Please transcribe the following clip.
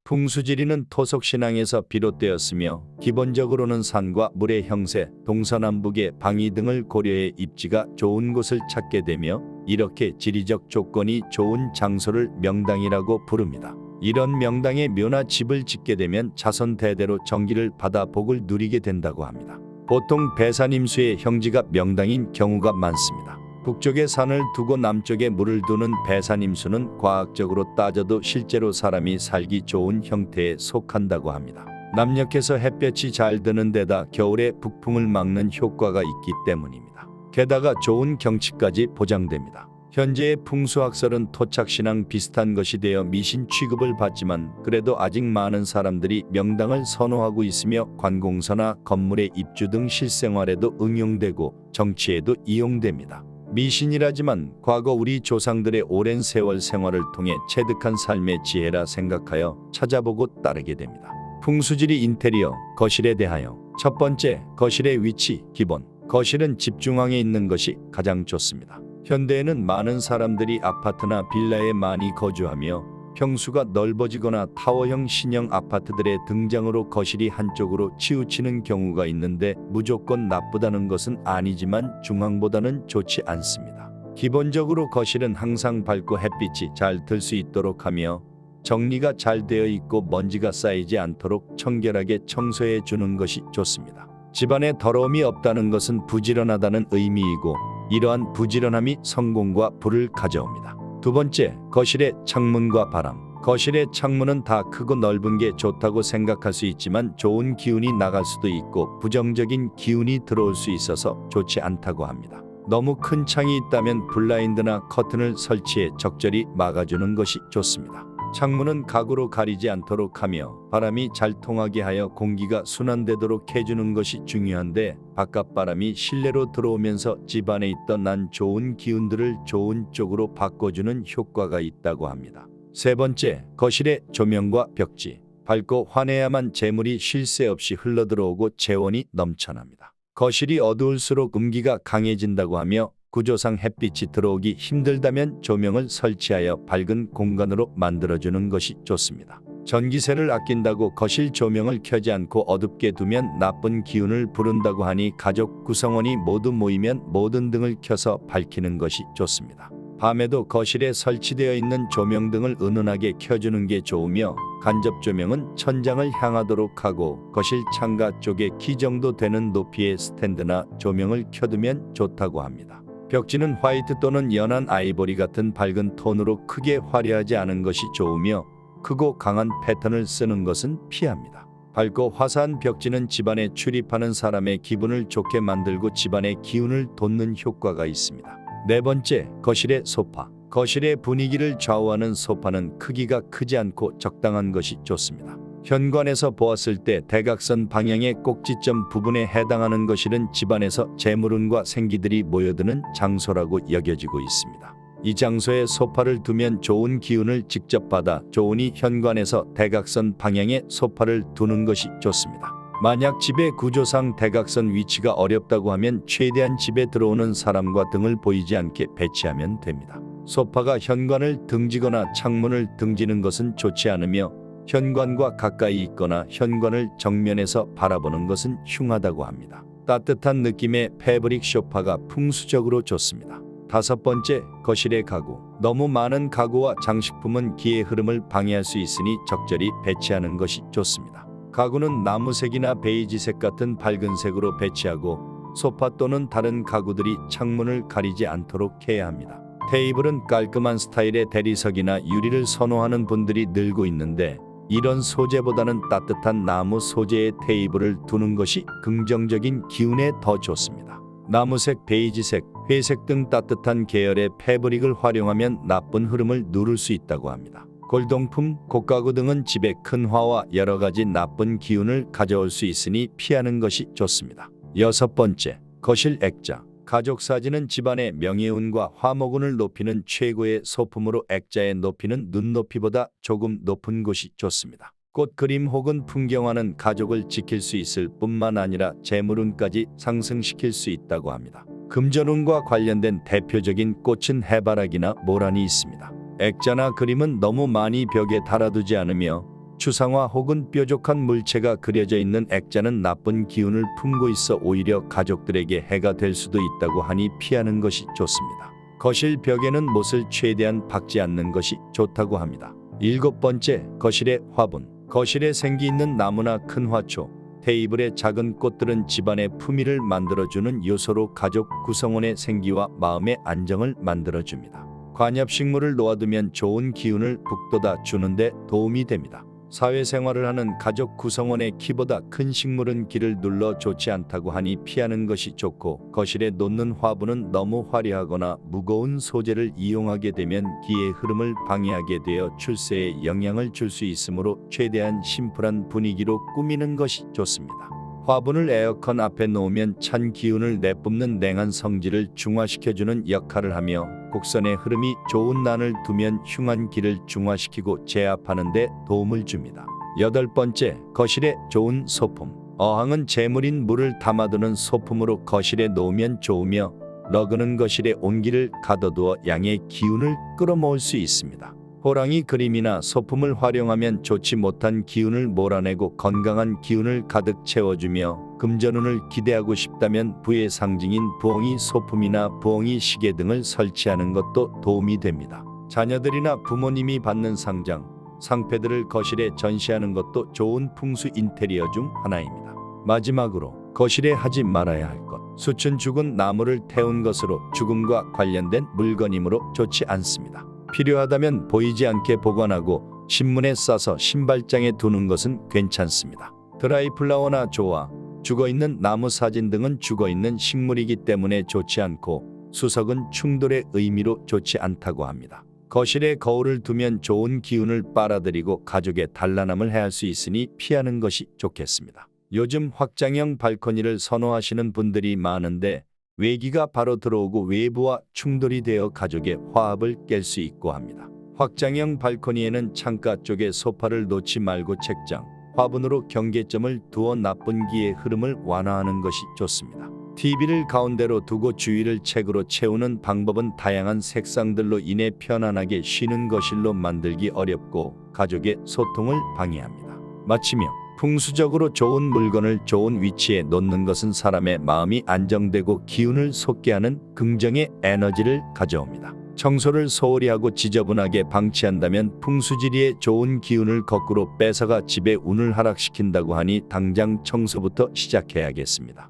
풍수지리는 토속신앙에서 비롯되었으며 기본적으로는 산과 물의 형세, 동서남북의 방위 등을 고려해 입지가 좋은 곳을 찾게 되며 이렇게 지리적 조건이 좋은 장소를 명당이라고 부릅니다. 이런 명당에 묘나 집을 짓게 되면 자손 대대로 정기를 받아 복을 누리게 된다고 합니다. 보통 배산임수의 형지가 명당인 경우가 많습니다. 북쪽에 산을 두고 남쪽에 물을 두는 배산임수는 과학적으로 따져도 실제로 사람이 살기 좋은 형태에 속한다고 합니다. 남녘에서 햇볕이 잘 드는 데다 겨울에 북풍을 막는 효과가 있기 때문입니다. 게다가 좋은 경치까지 보장됩니다. 현재의 풍수학설은 토착신앙 비슷한 것이 되어 미신 취급을 받지만 그래도 아직 많은 사람들이 명당을 선호하고 있으며 관공서나 건물의 입주 등 실생활에도 응용되고 정치에도 이용됩니다. 미신이라지만 과거 우리 조상들의 오랜 세월 생활을 통해 체득한 삶의 지혜라 생각하여 찾아보고 따르게 됩니다. 풍수지리 인테리어, 거실에 대하여 첫 번째, 거실의 위치, 기본. 거실은 집 중앙에 있는 것이 가장 좋습니다. 현대에는 많은 사람들이 아파트나 빌라에 많이 거주하며 평수가 넓어지거나 타워형 신형 아파트들의 등장으로 거실이 한쪽으로 치우치는 경우가 있는데 무조건 나쁘다는 것은 아니지만 중앙보다는 좋지 않습니다. 기본적으로 거실은 항상 밝고 햇빛이 잘 들 수 있도록 하며 정리가 잘 되어 있고 먼지가 쌓이지 않도록 청결하게 청소해 주는 것이 좋습니다. 집안에 더러움이 없다는 것은 부지런하다는 의미이고 이러한 부지런함이 성공과 부를 가져옵니다. 두 번째, 거실의 창문과 바람. 거실의 창문은 다 크고 넓은 게 좋다고 생각할 수 있지만 좋은 기운이 나갈 수도 있고 부정적인 기운이 들어올 수 있어서 좋지 않다고 합니다. 너무 큰 창이 있다면 블라인드나 커튼을 설치해 적절히 막아주는 것이 좋습니다. 창문은 가구로 가리지 않도록 하며 바람이 잘 통하게 하여 공기가 순환되도록 해주는 것이 중요한데 바깥바람이 실내로 들어오면서 집안에 있던 안 좋은 기운들을 좋은 쪽으로 바꿔주는 효과가 있다고 합니다. 세 번째, 거실의 조명과 벽지. 밝고 환해야만 재물이 쉴 새 없이 흘러들어오고 재원이 넘쳐납니다. 거실이 어두울수록 음기가 강해진다고 하며 구조상 햇빛이 들어오기 힘들다면 조명을 설치하여 밝은 공간으로 만들어주는 것이 좋습니다. 전기세를 아낀다고 거실 조명을 켜지 않고 어둡게 두면 나쁜 기운을 부른다고 하니 가족 구성원이 모두 모이면 모든 등을 켜서 밝히는 것이 좋습니다. 밤에도 거실에 설치되어 있는 조명등을 은은하게 켜주는 게 좋으며 간접 조명은 천장을 향하도록 하고 거실 창가 쪽에 키 정도 되는 높이의 스탠드나 조명을 켜두면 좋다고 합니다. 벽지는 화이트 또는 연한 아이보리 같은 밝은 톤으로 크게 화려하지 않은 것이 좋으며 크고 강한 패턴을 쓰는 것은 피합니다. 밝고 화사한 벽지는 집안에 출입하는 사람의 기분을 좋게 만들고 집안의 기운을 돋는 효과가 있습니다. 네 번째, 거실의 소파. 거실의 분위기를 좌우하는 소파는 크기가 크지 않고 적당한 것이 좋습니다. 현관에서 보았을 때 대각선 방향의 꼭지점 부분에 해당하는 거실은 집안에서 재물운과 생기들이 모여드는 장소라고 여겨지고 있습니다. 이 장소에 소파를 두면 좋은 기운을 직접 받아 좋으니 현관에서 대각선 방향의 소파를 두는 것이 좋습니다. 만약 집의 구조상 대각선 위치가 어렵다고 하면 최대한 집에 들어오는 사람과 등을 보이지 않게 배치하면 됩니다. 소파가 현관을 등지거나 창문을 등지는 것은 좋지 않으며 현관과 가까이 있거나 현관을 정면에서 바라보는 것은 흉하다고 합니다. 따뜻한 느낌의 패브릭 소파가 풍수적으로 좋습니다. 다섯 번째, 거실의 가구. 너무 많은 가구와 장식품은 기의 흐름을 방해할 수 있으니 적절히 배치하는 것이 좋습니다. 가구는 나무색이나 베이지색 같은 밝은 색으로 배치하고 소파 또는 다른 가구들이 창문을 가리지 않도록 해야 합니다. 테이블은 깔끔한 스타일의 대리석이나 유리를 선호하는 분들이 늘고 있는데 이런 소재보다는 따뜻한 나무 소재의 테이블을 두는 것이 긍정적인 기운에 더 좋습니다. 나무색, 베이지색, 회색 등 따뜻한 계열의 패브릭을 활용하면 나쁜 흐름을 누를 수 있다고 합니다. 골동품, 꽃가구 등은 집에 큰 화와 여러 가지 나쁜 기운을 가져올 수 있으니 피하는 것이 좋습니다. 여섯 번째, 거실 액자. 가족 사진은 집안의 명예운과 화목운을 높이는 최고의 소품으로 액자의 높이는 눈높이보다 조금 높은 곳이 좋습니다. 꽃 그림 혹은 풍경화는 가족을 지킬 수 있을 뿐만 아니라 재물운까지 상승시킬 수 있다고 합니다. 금전운과 관련된 대표적인 꽃은 해바라기나 모란이 있습니다. 액자나 그림은 너무 많이 벽에 달아두지 않으며 추상화 혹은 뾰족한 물체가 그려져 있는 액자는 나쁜 기운을 품고 있어 오히려 가족들에게 해가 될 수도 있다고 하니 피하는 것이 좋습니다. 거실 벽에는 못을 최대한 박지 않는 것이 좋다고 합니다. 7번째, 거실의 화분. 거실에 생기 있는 나무나 큰 화초, 테이블의 작은 꽃들은 집안의 품위를 만들어주는 요소로 가족 구성원의 생기와 마음의 안정을 만들어줍니다. 관엽식물을 놓아두면 좋은 기운을 북돋아 주는데 도움이 됩니다. 사회생활을 하는 가족 구성원의 키보다 큰 식물은 기를 눌러 좋지 않다고 하니 피하는 것이 좋고, 거실에 놓는 화분은 너무 화려하거나 무거운 소재를 이용하게 되면 기의 흐름을 방해하게 되어 출세에 영향을 줄 수 있으므로 최대한 심플한 분위기로 꾸미는 것이 좋습니다. 화분을 에어컨 앞에 놓으면 찬 기운을 내뿜는 냉한 성질을 중화시켜주는 역할을 하며, 곡선의 흐름이 좋은 난을 두면 흉한 기를 중화시키고 제압하는 데 도움을 줍니다. 8번째, 거실에 좋은 소품. 어항은 재물인 물을 담아두는 소품으로 거실에 놓으면 좋으며, 러그는 거실에 온기를 가둬두어 양의 기운을 끌어모을 수 있습니다. 호랑이 그림이나 소품을 활용하면 좋지 못한 기운을 몰아내고 건강한 기운을 가득 채워주며, 금전운을 기대하고 싶다면 부의 상징인 부엉이 소품이나 부엉이 시계 등을 설치하는 것도 도움이 됩니다. 자녀들이나 부모님이 받는 상장, 상패들을 거실에 전시하는 것도 좋은 풍수 인테리어 중 하나입니다. 마지막으로 거실에 하지 말아야 할 것. 숯은 죽은 나무를 태운 것으로 죽음과 관련된 물건이므로 좋지 않습니다. 필요하다면 보이지 않게 보관하고 신문에 싸서 신발장에 두는 것은 괜찮습니다. 드라이 플라워나 조화, 죽어있는 나무 사진 등은 죽어있는 식물이기 때문에 좋지 않고, 수석은 충돌의 의미로 좋지 않다고 합니다. 거실에 거울을 두면 좋은 기운을 빨아들이고 가족의 단란함을 해할 수 있으니 피하는 것이 좋겠습니다. 요즘 확장형 발코니를 선호하시는 분들이 많은데, 외기가 바로 들어오고 외부와 충돌이 되어 가족의 화합을 깰 수 있고 합니다. 확장형 발코니에는 창가 쪽에 소파를 놓지 말고 책장, 화분으로 경계점을 두어 나쁜 기의 흐름을 완화하는 것이 좋습니다. TV를 가운데로 두고 주위를 책으로 채우는 방법은 다양한 색상들로 인해 편안하게 쉬는 거실로 만들기 어렵고 가족의 소통을 방해합니다. 마치며 풍수적으로 좋은 물건을 좋은 위치에 놓는 것은 사람의 마음이 안정되고 기운을 솟게 하는 긍정의 에너지를 가져옵니다. 청소를 소홀히 하고 지저분하게 방치한다면 풍수지리의 좋은 기운을 거꾸로 뺏어가 집의 운을 하락시킨다고 하니 당장 청소부터 시작해야겠습니다.